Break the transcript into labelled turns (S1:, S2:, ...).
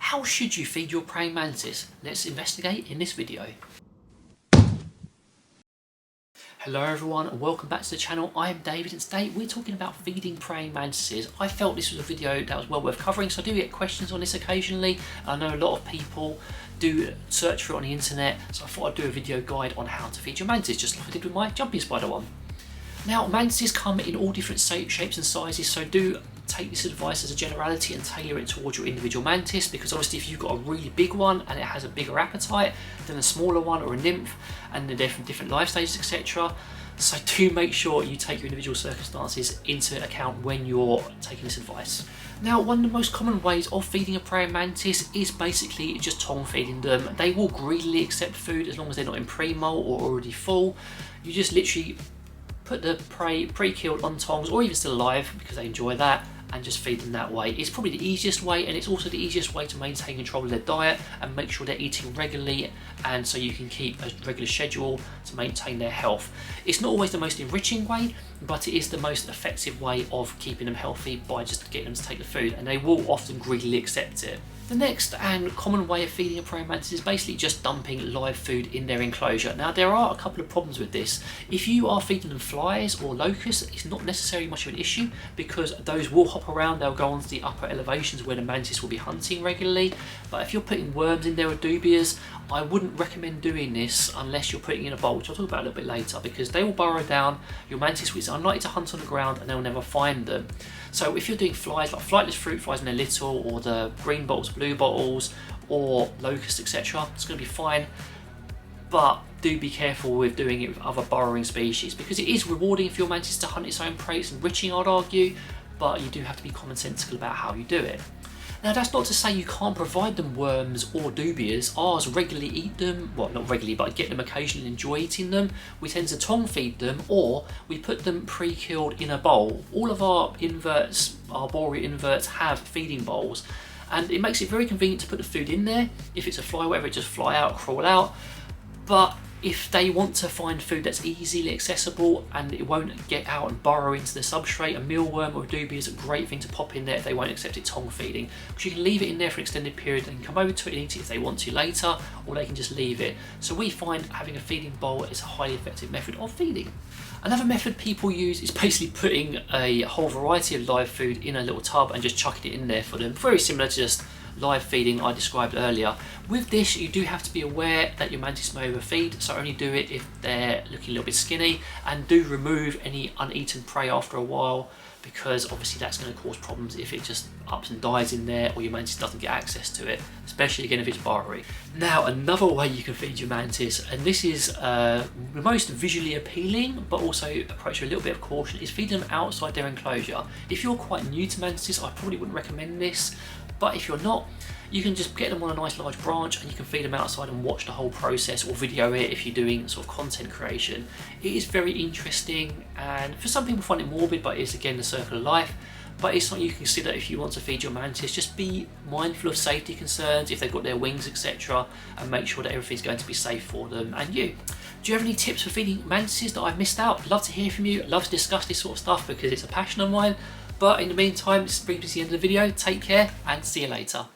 S1: How should you feed your praying mantis? Let's investigate in this video. Hello everyone and welcome back to the channel. I am David and today we're talking about feeding praying mantises. I felt this was a video that was well worth covering, so I do get questions on this occasionally. I know a lot of people do search for it on the internet, so I thought I'd do a video guide on how to feed your mantis, just like I did with my jumping spider one. Now, mantises come in all different shapes and sizes, so do take this advice as a generality and tailor it towards your individual mantis, because obviously if you've got a really big one and it has a bigger appetite than a smaller one or a nymph, and they're different life stages, etc. So do make sure you take your individual circumstances into account when you're taking this advice. Now, one of the most common ways of feeding a praying mantis is basically just tongue feeding them. They will greedily accept food as long as they're not in pre-molt or already full. You just literally put the prey pre-killed on tongs, or even still alive because they enjoy that, and just feed them that way. It's probably the easiest way, and it's also the easiest way to maintain control of their diet and make sure they're eating regularly, and so you can keep a regular schedule to maintain their health. It's not always the most enriching way, but it is the most effective way of keeping them healthy by just getting them to take the food, and they will often greedily accept it. The next and common way of feeding a praying mantis is basically just dumping live food in their enclosure. Now, there are a couple of problems with this. If you are feeding them flies or locusts, it's not necessarily much of an issue because those will hop around. They'll go onto the upper elevations where the mantis will be hunting regularly. But if you're putting worms in there or dubias, I wouldn't recommend doing this unless you're putting in a bowl, which I'll talk about a little bit later, because they will burrow down. Your mantis is unlikely to hunt on the ground and they'll never find them. So if you're doing flies like flightless fruit flies when they're little, or the green bottles, blue bottles, or locusts, etc., it's going to be fine. But do be careful with doing it with other burrowing species, because it is rewarding for your mantis to hunt its own prey. It's enriching, I'd argue, but you do have to be commonsensical about how you do it. Now, that's not to say you can't provide them worms or dubias. Ours regularly eat them, well, not regularly, but get them occasionally and enjoy eating them. We tend to tongue feed them, or we put them pre-killed in a bowl. All of our inverts, arboreal inverts, have feeding bowls, and it makes it very convenient to put the food in there. If it's a fly, whatever, it just fly out, crawl out. But if they want to find food that's easily accessible and it won't get out and burrow into the substrate, a mealworm or a dubia is a great thing to pop in there if they won't accept it tongue feeding, because you can leave it in there for an extended period and come over to it and eat it if they want to later, or they can just leave it. So we find having a feeding bowl is a highly effective method of feeding. Another method people use is basically putting a whole variety of live food in a little tub and just chucking it in there for them. Very similar to just live feeding I described earlier. With this, you do have to be aware that your mantis may overfeed, so only do it if they're looking a little bit skinny, and do remove any uneaten prey after a while, because obviously that's going to cause problems if it just ups and dies in there, or your mantis doesn't get access to it, especially again if it's burrowing. Now, another way you can feed your mantis, and this is the most visually appealing but also approach with a little bit of caution, is feed them outside their enclosure. If you're quite new to mantises, I probably wouldn't recommend this, but if you're not, you can just get them on a nice large branch and you can feed them outside and watch the whole process, or video it if you're doing sort of content creation. It is very interesting, and for some people find it morbid, but it's again the circle of life. But it's something you can consider if you want to feed your mantis. Just be mindful of safety concerns if they've got their wings, etc., and make sure that everything's going to be safe for them and you. Do you have any tips for feeding mantises that I've missed out? I'd love to hear from you. I'd love to discuss this sort of stuff because it's a passion of mine. But in the meantime, this brings me to the end of the video. Take care and see you later.